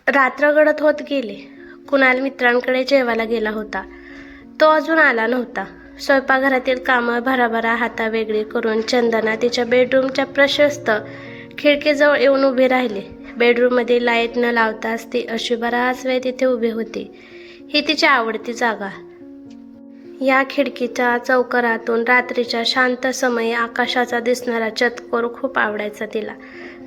रात्र गडद होत गेले. कुणाल मित्रांकडे जेवायला गेला होता. तो अजून आला नव्हता. स्वयंपाकघरातील कामं भराभरा हातावेगळी करून चंदना तिच्या बेडरूमच्या प्रशस्त खिडकीजवळ येऊन उभी राहिली. बेडरूममध्ये लाईट न लावताच ती अशी बराच वेळ तिथे उभी होती. ही तिची आवडती जागा. या खिडकीच्या चौकरातून रात्रीच्या शांत समयी आकाशाचा दिसणारा चतकोर खूप आवडायचा तिला.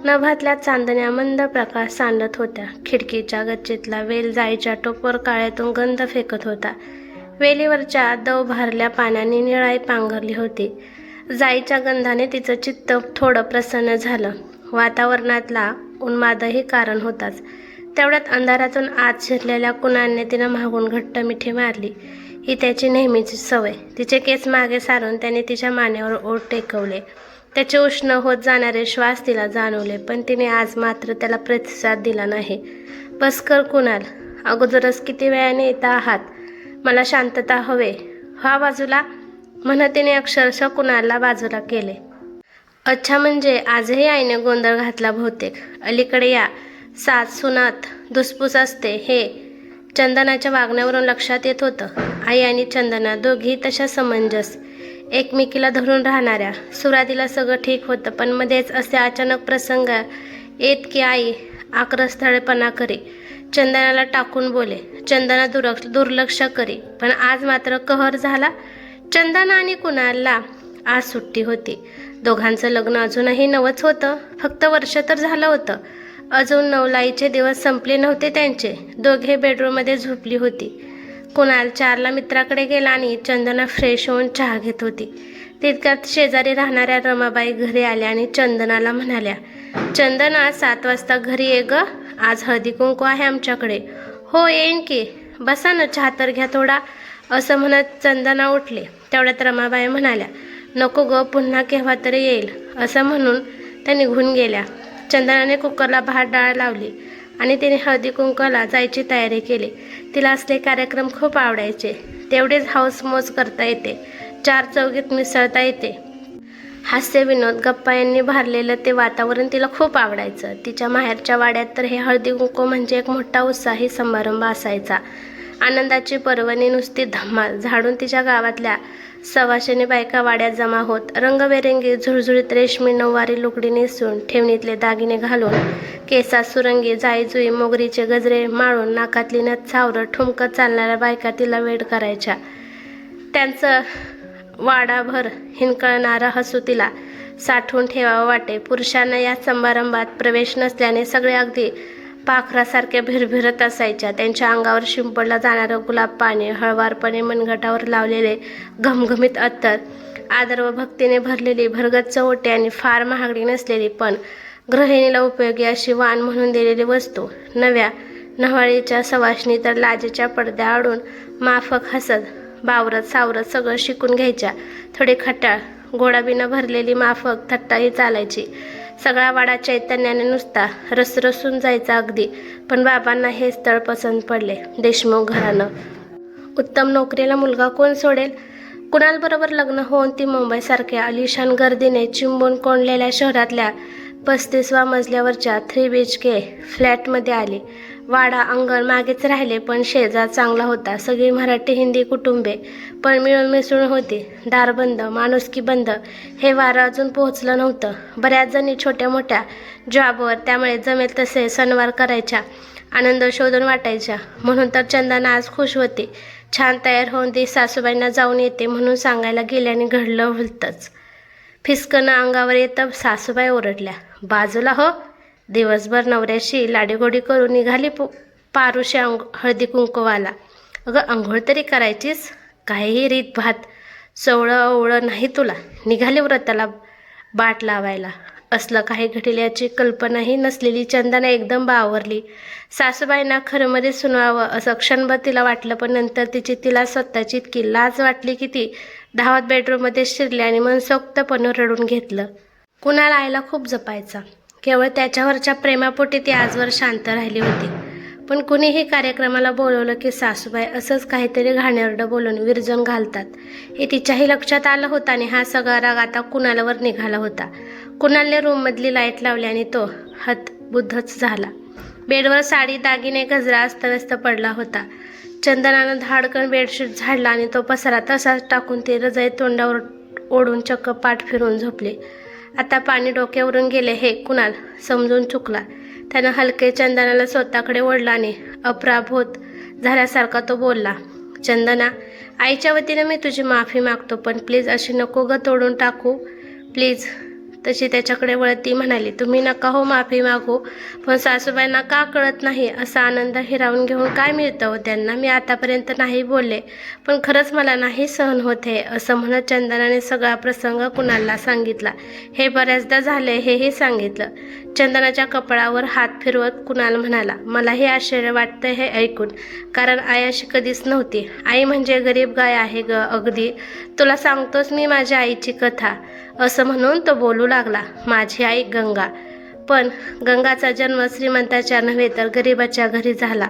नभातल्या चांदण्या मंद प्रकाश सांडत होत्या. खिडकीच्या गच्चीतला वेल जाईच्या टोपर काळ्यातून गंध फेकत होता. वेलीवरच्या दव भारल्या पाण्याने निळाई पांघरली होती. जाईच्या गंधाने तिचं चित्त थोडं प्रसन्न झालं. वातावरणातला उन्मादही कारण होताच. तेवढ्यात अंधारातून आत शिरलेल्या कुणालने तिनं मागून घट्ट मिठी मारली. ही त्याची नेहमीची सवय. तिचे केस मागे सारून त्याने तिच्या मानेवर ओठ टेकवले. त्याचे उष्ण होत जाणारे श्वास तिला जाणवले, पण तिने आज मात्र त्याला प्रतिसाद दिला नाही. बस कर कुणाल, अगोदरच किती वेळाने येता आहात. मला शांतता हवे. व्हा बाजूला, म्हणत तिने अक्षरशः कुणालला बाजूला केले. अच्छा, म्हणजे आजही आईने गोंधळ घातला बहुतेक. अलीकडे या सात सुनात धुसफूस असते हे चंदनाच्या वागण्यावरून लक्षात येत होतं. आई आणि चंदना दोघी तशा समंजस, एकमेकीला धरून राहणाऱ्या. सुरुवातीला सगळं ठीक होतं, पण मध्येच असे अचानक प्रसंग येत की आई आक्रस्थळेपणा करी, चंदनाला टाकून बोले, चंदना दुर्लक्ष करी. पण आज मात्र कहर झाला. चंदना आणि कुणालला आज सुट्टी होती. दोघांचं लग्न अजूनही नवच होतं. फक्त वर्ष तर झालं होतं. अजून नवलाईचे दिवस संपले नव्हते त्यांचे. दोघे बेडरूममध्ये झोपली होती. कुणाल 4ला मित्राकडे गेला आणि चंदना फ्रेश होऊन चहा घेत होती. तितक्यात शेजारी राहणाऱ्या रमाबाई घरी आल्या आणि चंदनाला म्हणाल्या, चंदना 7 वाजता घरी ये ग, आज हळदी कुंकू आहे आमच्याकडे. हो येईन की, बसा ना, चहा तर घ्या थोडा, असं म्हणत चंदना उठले. तेवढ्यात रमाबाई म्हणाल्या, नको ग, पुन्हा केव्हा तरी येईल, असं म्हणून त्या निघून गेल्या. चंदनाने कुकरला भात डाळ लावली आणि तिने हळदी कुंकूला जायची तयारी केली. तिला असले कार्यक्रम खूप आवडायचे. तेवढेच हौसमौज करता येते, 4 चौघीत मिसळता येते. हास्य विनोद गप्पा यांनी भरलेलं ते वातावरण तिला खूप आवडायचं. तिच्या माहेरच्या वाड्यात तर हे हळदी कुंकू म्हणजे एक मोठा उत्साही समारंभ असायचा. आनंदाची पर्वणी नुसती धम्माल. झाडून तिच्या गावातल्या सवाशिनी बायका वाड्यात जमा होत. रंगबेरंगी झुळझुळीत रेशमी नऊवारी लुगडी नेसून, ठेवणीतले दागिने घालून, केसात सुरंगी जाईजुई मोगरीचे गजरे माळून, नाकातली नथ सावरत ठुमकत चालणाऱ्या बायका तिला वेड करायच्या. त्यांचं वाडाभर हिंकळणारं हसू तिला साठवून ठेवावं वाटे. पुरुषांना या समारंभात प्रवेश नसल्याने सगळे अगदी पाखरासारखे भिरभिरत असायच्या. त्यांच्या अंगावर शिंपडलं जाणारं गुलाब पाणी, हळवारपणे मनगटावर लावलेले घमघमीत अत्तर, आदर व भक्तीने भरलेली भरगच्च ओटी आणि फार महागडी नसलेली पण गृहिणीला उपयोगी अशी वाण म्हणून दिलेली वस्तू. नव्या नव्हाळीच्या सवाष्णी तर लाजेच्या पडद्या आडून माफक हसत बावरत सावरत सगळं शिकून घ्यायच्या. थोडी खट्याळ गोडाबीनं भरलेली माफक थट्टाही चालायची. सगळा वाडा चैतन्याने नुसता रसरसून जायचा अगदी. पण बाबांना हे स्थळ पसंत पडले. देशमुख घराणं, उत्तम नोकरीला मुलगा कोण सोडेल. कुणालबरोबर लग्न होऊन ती मुंबईसारख्या अलिशान गर्दीने चिंबून कोंडलेल्या शहरातल्या 35व्या मजल्यावरच्या 3 BHK फ्लॅटमध्ये आली. वाडा अंगण मागेच राहिले, पण शेजार चांगला होता. सगळी मराठी हिंदी कुटुंबे पण मिळून मिसळून होती. दारबंद, माणुसकी बंद हे वारं अजून पोहोचलं नव्हतं. बऱ्याच जणी छोट्या मोठ्या जॉबवर, त्यामुळे जमेल तसे सणवार करायच्या, आनंद शोधून वाटायच्या. म्हणून तर चंदना आज खुश होती. छान तयार होऊन ती सासूबाईंना जाऊन येते म्हणून सांगायला गेल्याने घडलं भलतंच. फिसकणं अंगावर येतं सासूबाई ओरडल्या, बाजूला हो. दिवसभर नवऱ्याशी लाडीगोडी करून निघाली पारुशी हळदी कुंकवाला. अगं अंघोळ तरी करायचीस, काहीही रीत भात सवळं ओवळं नाही तुला. निघाली व्रताला बाट लावायला. असलं काही घडेल याची कल्पनाही नसलेली चंदना एकदम बावरली. सासूबाईंना खरंमध्ये सुनावं असं क्षणभर तिला वाटलं, पण नंतर तिला स्वतःची इतकी लाज वाटली की ती धावत बेडरूममध्ये शिरली आणि मनसोक्तपणे रडून घेतलं. कुणाल आईला खूप जपायचा. केवळ त्याच्यावरच्या प्रेमापोटी ती आजवर शांत राहिली होती. पण कुणीही कार्यक्रमाला बोलवलं की सासूबाई असंच काहीतरी घाणेरडं बोलून विरजण घालतात हे तिच्याही लक्षात आलं होतं आणि हा सगळा राग आता कुणालवर निघाला होता. कुणालने रूममधली लाईट लावली आणि तो हतबुद्धच झाला. बेडवर साडी, दागिने, गजरा अस्तव्यस्त पडला होता. चंदनानं धाडकन बेडशीट झाडला आणि तो पसारा तसाच टाकून ती रजाई तोंडावर ओढून चक्क पाठ फिरवून झोपली. आता पाणी डोक्यावरून गेले हे कुणाल समजून चुकला. त्यानं हलके चंदनाला स्वतःकडे ओढला आणि अपराभूत झाल्यासारखा तो बोलला, चंदना, आईच्या वतीनं मी तुझी माफी मागतो, पण प्लीज अशी नको ग तोडून टाकू, प्लीज. तशी त्याच्याकडे वळत ती म्हणाली, तुम्ही नका हो माफी मागू, पण सासूबाईंना का कळत नाही? असा आनंद हिरावून घेऊन काय मिळतं हो त्यांना? मी आतापर्यंत नाही बोलले, पण खरंच मला नाही सहन होते. असं म्हणत चंदनाने सगळा प्रसंग कुणालला सांगितला. हे बऱ्याचदा झाले हेही सांगितलं. चंदनाच्या कपाळावर हात फिरवत कुणाल म्हणाला, मलाही आश्चर्य वाटतं हे ऐकून, कारण आई अशी कधीच नव्हती. आई म्हणजे गरीब गाय आहे ग, अगदी. तुला सांगतोच मी माझ्या आईची कथा. असं म्हणून तो बोलू लागला, माझी आई गंगा. पण गंगाचा जन्म श्रीमंताच्या नव्हे तर गरिबाच्या घरी झाला.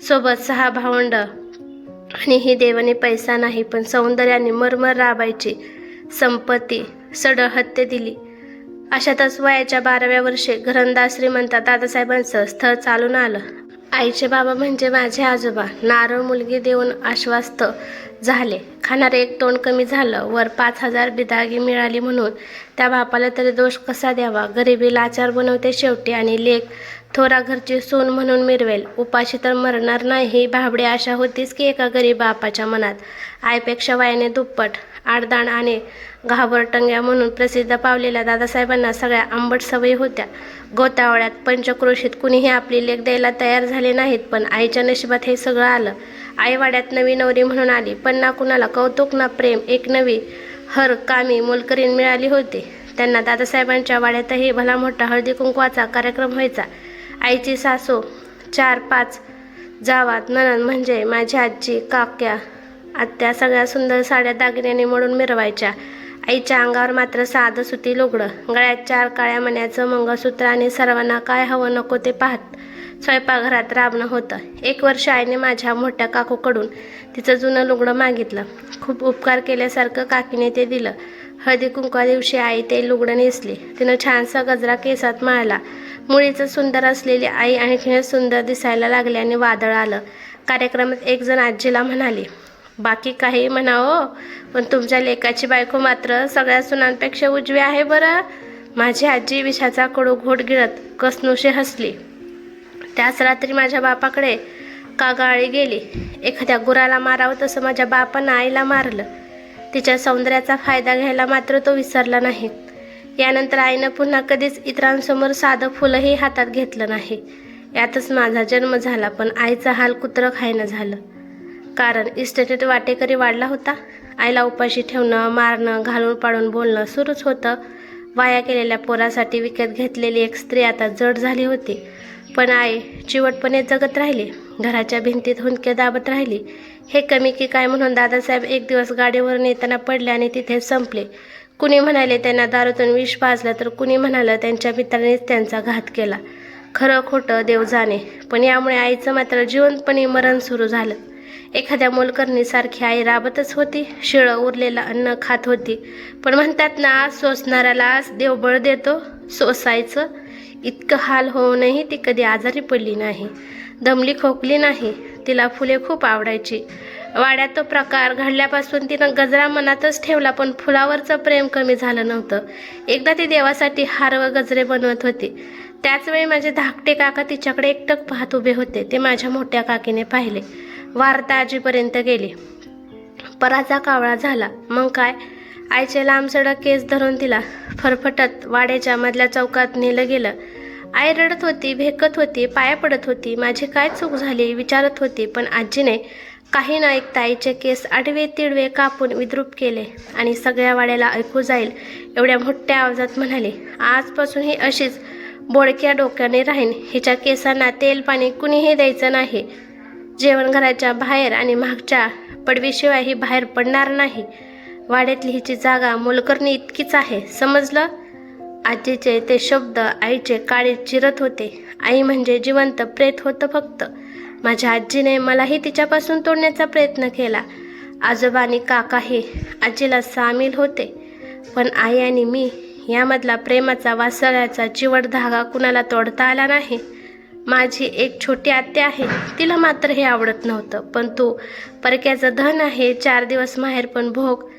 सोबत 6 भावंड. आणि ही देवाने पैसा नाही पण सौंदर्याने मरमर राबायची संपत्ती सडळ हत्या दिली. अशातच वयाच्या 12व्या वर्षी घरंदाज श्रीमंत दादासाहेबांचं स्थळ चालून आलं. आईचे बाबा म्हणजे माझे आजोबा नारळ मुलगी देऊन आश्वस्त झाले. खाणारे एक तोंड कमी झालं. वर 5,000 बिदागी मिळाली म्हणून त्या बापाला तरी दोष कसा द्यावा? गरिबी लाचार बनवते शेवटी आणि लेक थोरा घरची सून म्हणून मिरवेल. उपाशी तर मरणार नाही ही भाबडी आशा होतीच की एका गरीब बापाच्या मनात. आईपेक्षा वयाने दुप्पट, आडदाण आणि घाबरटंग्या म्हणून प्रसिद्ध पावलेल्या दादासाहेबांना सगळ्या आंबट सवयी होत्या. गोतावळ्यात पंचक्रोशीत कुणीही आपली लेक द्यायला तयार झाले नाहीत, पण आईच्या नशिबात हे सगळं आलं. आई वाड्यात नवी नवरी म्हणून आली, पण ना कुणाला कौतुक ना प्रेम. एक नवी हर कामी मोलकरीण मिळाली होती. त्यांना दादासाहेबांच्या वाड्यातही भला मोठा हळदी कुंकवाचा कार्यक्रम व्हायचा. आईची सासू, 4-5 जावात, नणंद म्हणजे माझी आजी, काक्या, आत्या सगळ्या सुंदर साड्या दागिन्याने मोडून मिरवायच्या. आईच्या अंगावर मात्र साधं सुती लुगडं, गळ्यात 4 काळ्या मण्याचं मंगळसूत्र आणि सर्वांना काय हवं नको ते पाहत स्वयंपाकघरात राबणं होतं. 1 वर्ष आईने माझ्या मोठ्या काकूकडून तिचं जुनं लुगडं मागितलं. खूप उपकार केल्यासारखं काकीने ते दिलं. हळदी कुंकवा दिवशी आई ते लुगडं नेसली. तिनं छानसा गजरा केसात माळला. मुळीचं सुंदर असलेली आई आणखीनच सुंदर दिसायला लागली आणि वादळ आलं. कार्यक्रमात एक जण आजीला म्हणाली, बाकी काही म्हणावं पण तुमच्या लेकाची बायको मात्र सगळ्या सुनांपेक्षा उजवी आहे बरं. माझी आजी विषाचा कडू घोट गिळत कसनुशी हसली. त्याच रात्री माझ्या बापाकडे कागाळी गेली. एखाद्या गुराला मारावं तसं माझ्या बापानं आईला मारलं. तिच्या सौंदर्याचा फायदा घ्यायला मात्र तो विसरला नाही. यानंतर आईनं पुन्हा कधीच इतरांसमोर साधं फुलंही हातात घेतलं नाही. यातच माझा जन्म झाला, पण आईचा हाल कुत्रं खायनं झालं. कारण इस्टेटीत वाटेकरी वाढला होता. आईला उपाशी ठेवणं, मारणं, घालून पाडून बोलणं सुरूच होतं. वाया केलेल्या पोरासाठी विकत घेतलेली एक स्त्री आता जड झाली होती. पण आई चिवटपणे जगत राहिली. घराच्या भिंतीत हुंदके दाबत राहिली. हे कमी की काय म्हणून दादासाहेब एक दिवस गाडीवरून येताना पडले आणि तिथे संपले. कुणी म्हणाले त्यांना दारूतून विष पाजलं, तर कुणी म्हणालं त्यांच्या मित्रानेच त्यांचा घात केला. खरं खोटं देव जाणे, पण यामुळे आईचं मात्र जिवंतपणे मरण सुरू झालं. एखाद्या मोलकरणीसारखी आई राबतच होती. शिळं उरलेलं अन्न खात होती. पण म्हणतात ना, सोसणाऱ्याला देव बळ देतो. सोसायचं इतकं हाल होऊनही ती कधी आजारी पडली नाही, दमली खोकली नाही. तिला फुले खूप आवडायची. वाड्यात तो प्रकार घडल्यापासून तिनं गजरा मनातच ठेवला, पण फुलावरचं प्रेम कमी झालं नव्हतं. एकदा ती देवासाठी हार व गजरे बनवत होती. त्याचवेळी माझे धाकटे काका तिच्याकडे एकटक पाहत उभे होते. ते माझ्या मोठ्या काकीने पाहिले. वार्ता आजीपर्यंत गेली. पराचा कावळा झाला. मग काय, आईचे लांबसडक केस धरून तिला फरफटत वाड्याच्या मधल्या चौकात नेलं गेलं. आई रडत होती, भेकत होती, पाया पडत होती. माझी काय चूक झाली विचारत होती. पण आजीने काही न ऐकता आईचे केस आडवे तिडवे कापून विद्रूप केले आणि सगळ्या वाड्याला ऐकू जाईल एवढ्या मोठ्या आवाजात म्हणाले, आजपासून ही अशीच बोडक्या डोक्याने राहीन. हिच्या केसांना तेल पाणी कुणीही द्यायचं नाही. जेवणघराच्या बाहेर आणि मागच्या पडवीशिवाय ही बाहेर पडणार नाही. वाड्यातली हिची जागा मोलकरणी इतकीच आहे, समजलं? आजीचे ते शब्द आईचे काळी चिरत होते. आई म्हणजे जिवंत प्रेत होतं फक्त. माझ्या आजीने मलाही तिच्यापासून तोडण्याचा प्रयत्न केला. आजोबा आणि काकाही आजीला सामील होते. पण आई आणि मी यामधला प्रेमाचा वात्सल्याचा चिवट धागा कुणाला तोडता आला नाही. माझी एक छोटी आत्या आहे, तिला मात्र हे आवडत नव्हतं. पण तू परक्याचं धन आहे, 4 दिवस माहेर पण भोग,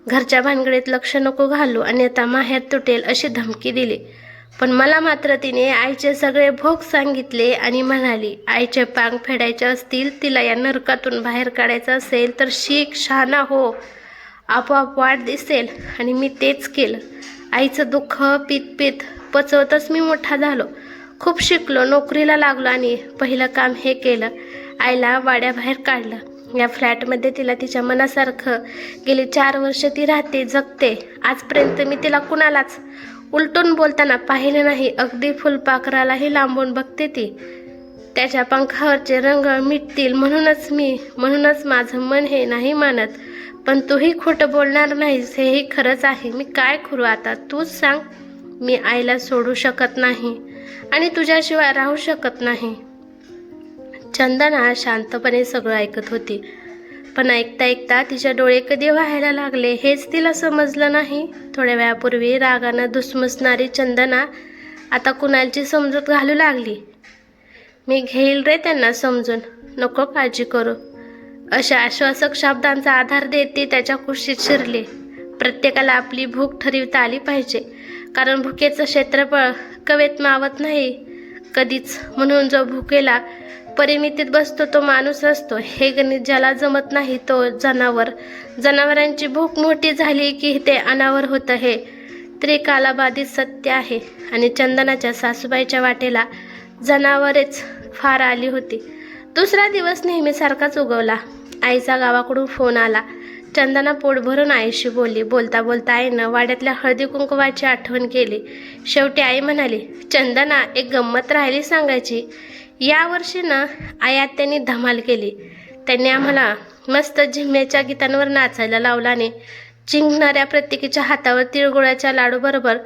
घरच्या भानगडीत लक्ष नको घालू आणि आता माहेर तुटेल अशी धमकी दिली. पण मला मात्र तिने आईचे सगळे भोग सांगितले आणि म्हणाली, आईचे पांग फेडायचे असतील, तिला या नरकातून बाहेर काढायचं असेल तर शिक, शहाणा हो, आपोआप वाट दिसेल. आणि मी तेच केलं. आईचं दुःख पीत पीत पचवतच मी मोठा झालो. खूप शिकलो, नोकरीला लागलो आणि पहिलं काम हे केलं, आईला वाड्याबाहेर काढलं. या फ्लॅटमध्ये तिला तिच्या मनासारखं गेली 4 वर्ष ती राहते, जगते. आजपर्यंत मी तिला कुणालाच उलटून बोलताना पाहिलं नाही. अगदी फुलपाखरालाही लांबून बघते ती. त्याच्या पंखावरचे रंग मिटतील म्हणूनच माझं मन हे नाही मानत. पण तूही खोटं बोलणार नाहीस, हेही खरंच आहे. मी काय करू आता, तूच सांग. मी आईला सोडू शकत नाही आणि तुझ्याशिवाय राहू शकत नाही. चंदना शांतपणे सगळं ऐकत होती. पण ऐकता ऐकता तिचे डोळे कधी व्हायला लागले हेच तिला समजलं नाही. थोड्या वेळापूर्वी रागानं धुसमुसणारी चंदना आता कुणालची समजूत घालू लागली. मी घेईल रे त्यांना समजून, नको काळजी करू, अशा आश्वासक शब्दांचा आधार देत ती त्याच्या कुशीत शिरली. प्रत्येकाला आपली भूक ठरविता आली पाहिजे, कारण भुकेचं क्षेत्रफळ कवेत मावत नाही कधीच. म्हणून जो भुकेला परिमितीत बसतो तो माणूस असतो. हे गणित ज्याला जमत नाही तो जनावर. जनावरांची भूक मोठी झाली की ते अनावर होतं, हे त्रिकालाबाधित सत्य आहे. आणि चंदनाच्या सासूबाईच्या वाटेला जनावरेच फार आली होती. दुसरा दिवस नेहमीसारखाच उगवला. आईचा गावाकडून फोन आला. चंदना पोट भरून आईशी बोलली. बोलता बोलता आईनं वाड्यातल्या हळदी कुंकवाची आठवण केली. शेवटी आई म्हणाली, चंदना, एक गंमत राहिली सांगायची. यावर्षी ना आत्यांनी धमाल केली. त्यांनी आम्हाला मस्त झिम्म्याच्या गीतांवर नाचायला लावल्याने चिंगणाऱ्या प्रत्येकीच्या हातावर तिळगुळाच्या लाडूबरोबर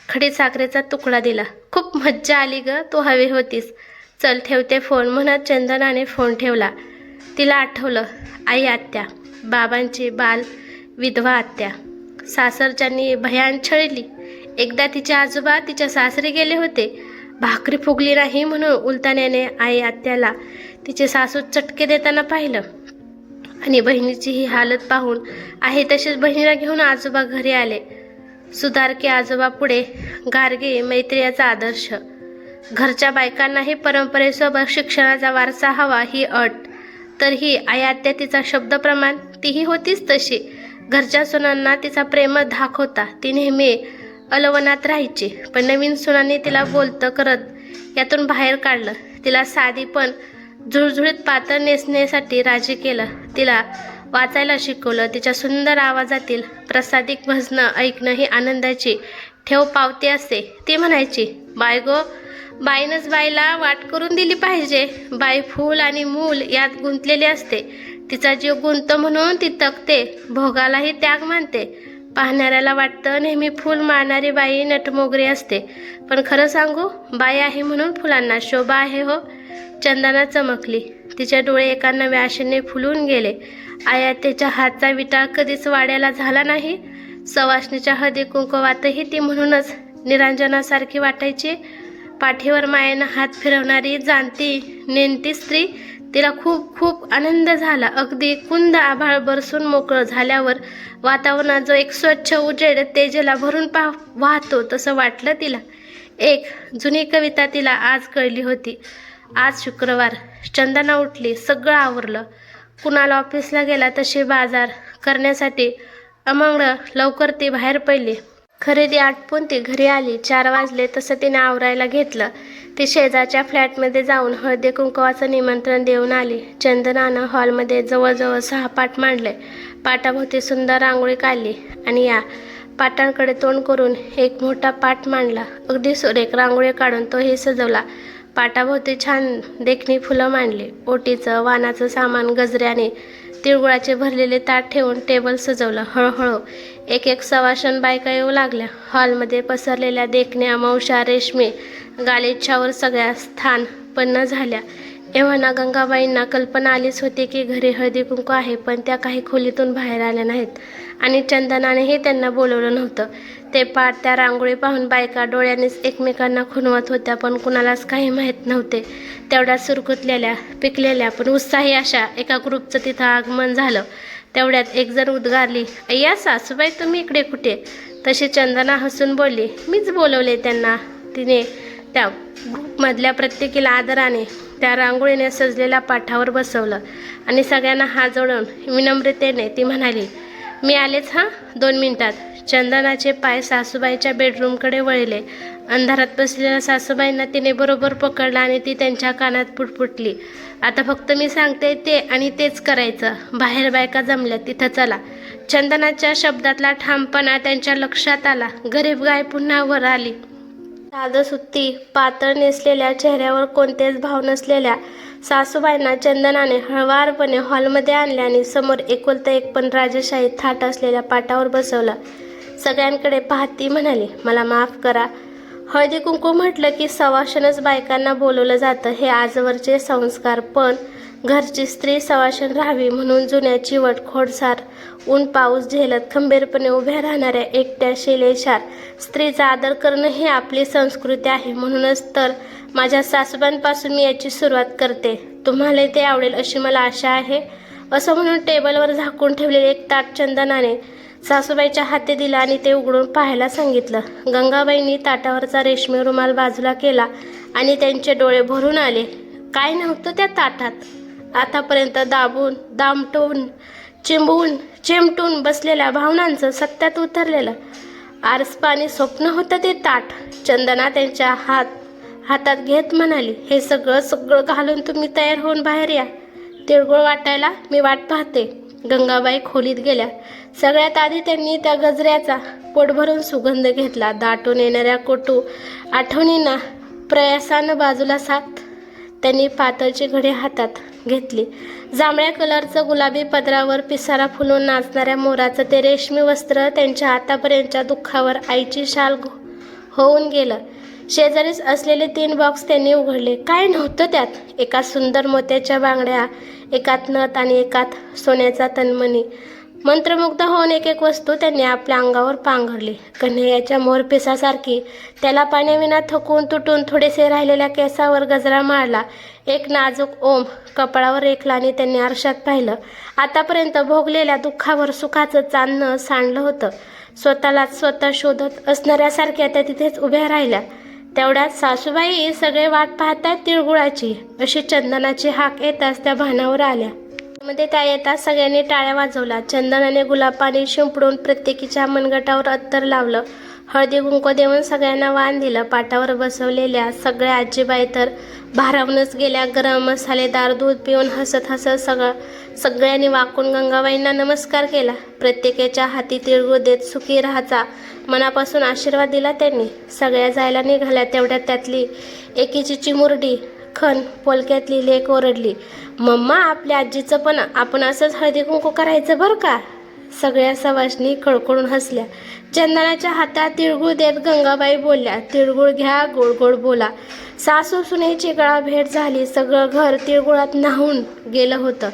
खडीसाखरेचा तुकडा दिला. खूप मज्जा आली ग, तू हवी होतीस. चल ठेवते फोन म्हणत चंदनाने फोन ठेवला. तिला आठवलं, आई आत्या, बाबांची बाल विधवा आत्या, सासरच्यांनी भयान छळली. एकदा तिचे आजोबा तिच्या सासरी गेले होते. भाकरी फुगली नाही म्हणून उलताण्याने आई आत्याला तिचे सासू चटके देताना पाहिलं. आणि बहिणीची ही हालत पाहून आहे तशीच बहिणीला घेऊन आजोबा घरी आले. सुधारके आजोबा पुढे गार्गे मैत्रियाचा आदर्श. घरच्या बायकांनाही परंपरेसोबत शिक्षणाचा वारसा हवा ही अट. तर ही आई आत्या तिचा शब्दप्रमाण, तीही होतीच तशी. घरच्या सुनांना तिचा प्रेम धाक होता. ती नेहमी अलवनात राहायची. पण नवीन सुनांनी तिला बोलतं करत यातून बाहेर काढलं. तिला साधी पण झुळझुळीत पातळ नेसण्यासाठी राजी केलं. तिला वाचायला शिकवलं. तिच्या सुंदर आवाजातील प्रसादिक भजनं ऐकणं ही आनंदाची ठेव पावती असते. ती म्हणायची, बाय गो, बाईनंच बाईला वाट करून दिली पाहिजे. बाई फूल आणि मूल यात गुंतलेली असते. तिचा जीव गुंत म्हणून ती तकते, भोगालाही त्याग मानते. पाहणाऱ्याला वाटतं नेहमी फूल मारणारी बाई नटमोगरी असते. पण खरं सांगू, बाई आहे म्हणून फुलांना शोभा आहे हो. चंदना चमकली. तिचे डोळे एका नव्या आशेने फुलून गेले. आत्याच्या हातचा विटाळ कधीच वाड्याला झाला नाही. सवासणीच्या हळदी कुंकवातही ती म्हणूनच निरांजनासारखी वाटायची. पाठीवर मायेनं हात फिरवणारी जाणती नेणती स्त्री. तिला खूप खूप आनंद झाला. अगदी कुंद आभाळ बरसून मोकळं झाल्यावर वातावरणात जो एक स्वच्छ उजेड तेजेला भरून वाहतो तसं वाटलं तिला. एक जुनी कविता तिला आज कळली होती. आज शुक्रवार. चंदना उठली. सगळं आवरलं. कुणाला ऑफिसला गेला तशी बाजार करण्यासाठी अमंगळ लवकर ती बाहेर पडली. खरेदी आटपून ती घरी आली. 4 वाजले तसं तिने आवरायला घेतलं. ती शेजारच्या फ्लॅटमध्ये जाऊन हळदी कुंकवाचं निमंत्रण देऊन आली. चंदनानं हॉलमध्ये जवळजवळ 6 पाट मांडले. पाटाभोवती सुंदर रांगोळी काढली आणि या पाटांकडे तोंड करून एक मोठा पाट मांडला. अगदी सुरेख रांगोळी काढून तोही सजवला. पाटाभोवती छान देखणी फुलं मांडली. ओटीचं वाणाचं सामान, गजऱ्याने तिळगुळाचे भरलेले ताट ठेवून टेबल सजवलं. हळूहळू एक एक सवाशण बायका येऊ लागल्या. हॉलमध्ये पसरलेल्या देखण्या, मावशा, रेशमी गालिच्यावर सगळ्या स्थानपन्न झाल्या. एव्हाना गंगाबाईंना कल्पना आलीच होती की घरी हळदी कुंकू आहे, पण त्या काही खोलीतून बाहेर आल्या नाहीत आणि चंदनानेही त्यांना बोलवलं नव्हतं. ते पाठ त्या रांगोळी पाहून बायका डोळ्यांनीच एकमेकांना खुणवत होत्या, पण कुणालाच काही माहीत नव्हते. तेवढ्यात सुरकुतलेल्या, पिकलेल्या पण उत्साही अशा एका ग्रुपचं तिथं आगमन झालं. तेवढ्यात एक जण उद्गारली, अय्या सासूबाई, तुम्ही इकडे कुठे? तशी चंदना हसून बोलली, मीच बोलवले त्यांना. तिने त्या ग्रुपमधल्या प्रत्येकीला आदराने त्या रांगोळीने सजलेल्या पाठावर बसवलं आणि सगळ्यांना हात जोडून विनम्रतेने ती म्हणाली, मी आलेच हां, 2 मिनिटात. चंदनाचे पाय सासूबाईच्या बेडरूमकडे वळले. अंधारात बसलेल्या सासूबाईंना तिने बरोबर पकडलं आणि ती त्यांच्या कानात पुटपुटली, आता फक्त मी सांगते ते आणि तेच करायचं. बाहेर बायका जमल्या, तिथं चला. चंदनाच्या शब्दातला ठामपणा त्यांच्या लक्षात आला. गरीब गाय पुन्हा वर आली. साधं सुत्ती पातळ नेसलेल्या, चेहऱ्यावर कोणतेच भाव नसलेल्या सासूबाईंना चंदनाने हळवारपणे हॉलमध्ये आणले आणि समोर एकुलता एक पण राजेशाही थाट असलेल्या पाटावर बसवलं. सगळ्यांकडे पाहत ती म्हणाली, मला माफ करा. हळदी कुंकू म्हटलं की सवाशणच बायकांना बोलवलं जातं, हे आजवरचे संस्कार. पण घरची स्त्री सवाशण राहावी म्हणून जुन्या चिवट खोडसार ऊन पाऊस झेलत खंबीरपणे उभ्या राहणाऱ्या एकट्या शिलेशार स्त्रीचा आदर करणं ही आपली संस्कृती आहे. म्हणूनच तर माझ्या सासूबांपासून मी याची सुरुवात करते. तुम्हाला ते आवडेल अशी मला आशा आहे. असं म्हणून टेबलवर झाकून ठेवलेले एक ताट चंदनाने सासूबाईच्या हाती दिला आणि ते उघडून पाहायला सांगितलं. गंगाबाईंनी ताटावरचा रेशमी रुमाल बाजूला केला आणि त्यांचे डोळे भरून आले. काय नव्हतं त्या ताटात. आतापर्यंत दाबून, दामटून, चिमटून बसलेल्या भावनांचं सत्यात उतरलेलं आरसपाणी स्वप्न होतं ते ताट. चंदना त्यांच्या हातात घेत म्हणाली, हे सगळं घालून तुम्ही तयार होऊन बाहेर या. तिळगुळ वाटायला मी वाट पाहते. गंगाबाई खोलीत गेल्या. सगळ्यात आधी त्यांनी त्या गजऱ्याचा पोट भरून सुगंध घेतला. दाटून येणाऱ्या कोटू आठवणींना प्रयासानं बाजूला साथ त्यांनी पातळची घडी हातात घेतली. जांभळ्या कलरचं गुलाबी पदरावर पिसारा फुलून नाचणाऱ्या मोराचं ते रेशमी वस्त्र त्यांच्या आतापर्यंतच्या दुःखावर आईची शाल होऊन गेलं. शेजारीच असलेले 3 बॉक्स त्यांनी उघडले. काय नव्हतं त्यात. एकात सुंदर मोत्याच्या बांगड्या, एकात नथ आणि एकात सोन्याचा तन्मणी. मंत्रमुग्ध होऊन एक वस्तू त्यांनी आपल्या अंगावर पांघरली. कन्हैयाच्या मोरपिसासारखी त्याला पाण्याविना थकून तुटून थोडेसे राहिलेल्या केसावर गजरा मारला. एक नाजूक ओम कपाळावर रेखला आणि त्यांनी आरशात पाहिलं. आतापर्यंत भोगलेल्या दुःखावर सुखाचं चांदणं सांडलं होतं. स्वतःलाच स्वतः शोधत असणाऱ्यासारख्या त्या तिथेच उभ्या राहिल्या. तेवढ्यात सासूबाई, सगळे वाट पाहतात तिळगुळाची, अशी चंदनाची हाक येताच त्या भानावर आल्या. मध्ये त्या येतात सगळ्यांनी टाळ्या वाजवल्या. चंदनाने गुलाबपाणी शिंपडून प्रत्येकीच्या मनगटावर अत्तर लावलं. हळदी कुंकू देऊन सगळ्यांना वाण दिलं. पाटावर बसवलेल्या सगळ्या आजीबाई तर भारावूनच गेल्या. गरम मसालेदार दूध पिऊन हसत सगळ्यांनी वाकून गंगाबाईंना नमस्कार केला. प्रत्येकाच्या हाती तिळगुळ देत सुखी राहायचा मनापासून आशीर्वाद दिला त्यांनी. सगळ्या जायला निघाल्या. तेवढ्यात त्यातली एकीची चिमुरडी खण पोलक्यातली लेक ओरडली, मम्मा, आपल्या आजीचं पण आपण असंच हळदी कुंकू करायचं बरं का. सगळ्या सवाशणी खळखळून हसल्या. चंदनाच्या हातात तिळगुळ देत गंगाबाई बोलल्या, तिळगुळ घ्या, गोड गोड बोला. सासू सुनेची गळा भेट झाली. सगळं घर तिळगुळात न्हाऊन गेलं होतं.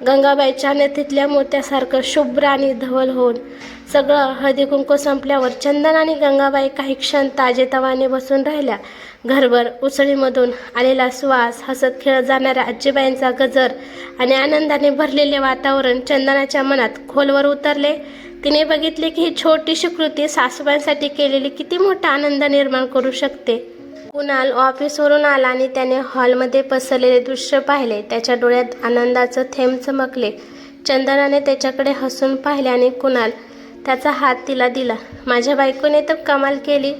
गंगाबाईच्या नथीतल्या मोत्यासारखं शुभ्र आणि धवल होऊन सगळं हळदी कुंकू संपल्यावर चंदना आणि गंगाबाई काही क्षण ताजेतवाने बसून राहिल्या. घरभर उसळीमधून आलेला सुवास, हसत खेळत जाणाऱ्या आजीबाईंचा गजर आणि आनंदाने भरलेले वातावरण चंदनाच्या मनात खोलवर उतरले. तिने बघितले की ही छोटीशी कृती सासूबाईंसाठी केलेली किती मोठा आनंद निर्माण करू शकते. कुणाल ऑफिसवरून आला आणि त्याने हॉलमध्ये पसरलेले दृश्य पाहिले. त्याच्या डोळ्यात आनंदाचं थेंब चमकले. चंदनाने त्याच्याकडे हसून पाहिले आणि कुणाल त्याचा हात तिला दिला. माझ्या बायकोने तर कमाल केली,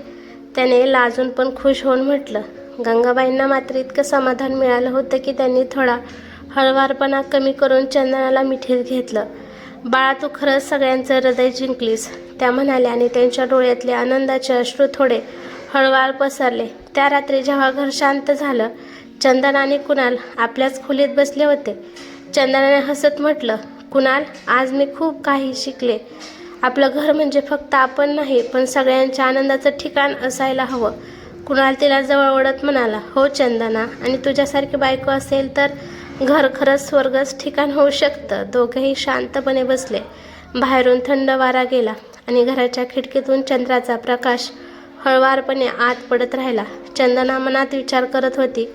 त्याने लाजून पण खुश होऊन म्हटलं. गंगाबाईंना मात्र इतकं समाधान मिळालं होतं की त्यांनी थोडा हळवारपणा कमी करून चंदनाला मिठीत घेतलं. बाळा, तू खरंच सगळ्यांचं हृदय जिंकलीस, त्या म्हणाल्या आणि त्यांच्या डोळ्यातले आनंदाचे अश्रू थोडे हळवार पसरले. त्या रात्री जेव्हा घर शांत झालं, चंदना आणि कुणाल आपल्याच खोलीत बसले होते. चंदनाने हसत म्हटलं, कुणाल, आज मी खूप काही शिकले. आपलं घर म्हणजे फक्त आपण नाही, पण सगळ्यांच्या आनंदाचं ठिकाण असायला हवं. कुणाल तिला जवळ ओढत म्हणाला, हो चंदना, आणि तुझ्यासारखी बायको असेल तर घर खरंच स्वर्गच ठिकाण होऊ शकतं. दोघेही शांतपणे बसले. बाहेरून थंड वारा गेला. आणि घराच्या खिडकीतून चंद्राचा प्रकाश हळवारपणे आत पडत राहिला. चंदना मनात विचार करत होती,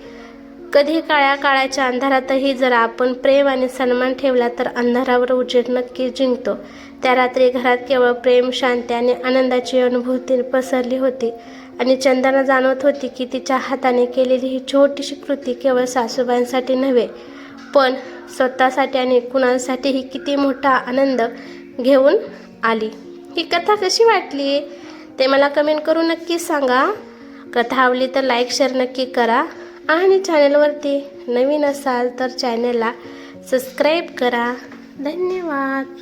कधी काळ्या अंधारातही जर आपण प्रेम आणि सन्मान ठेवला तर अंधारावर उजेड नक्की जिंकतो. त्या रात्री घरात केवळ प्रेम, शांती आणि आनंदाची अनुभूती पसरली होती आणि चंदना जाणवत होती की तिच्या हाताने केलेली ही छोटीशी कृती केवळ सासूबाईंसाठी नव्हे, पण स्वतःसाठी आणि कुणासाठीही किती मोठा आनंद घेऊन आली. ही कथा कशी वाटली ते मला कमेंट करून नक्की सांगा. कथा आवडली तर लाईक शेअर नक्की करा आणि चॅनलवरती नवीन असाल तर चॅनलला सबस्क्राईब करा. धन्यवाद.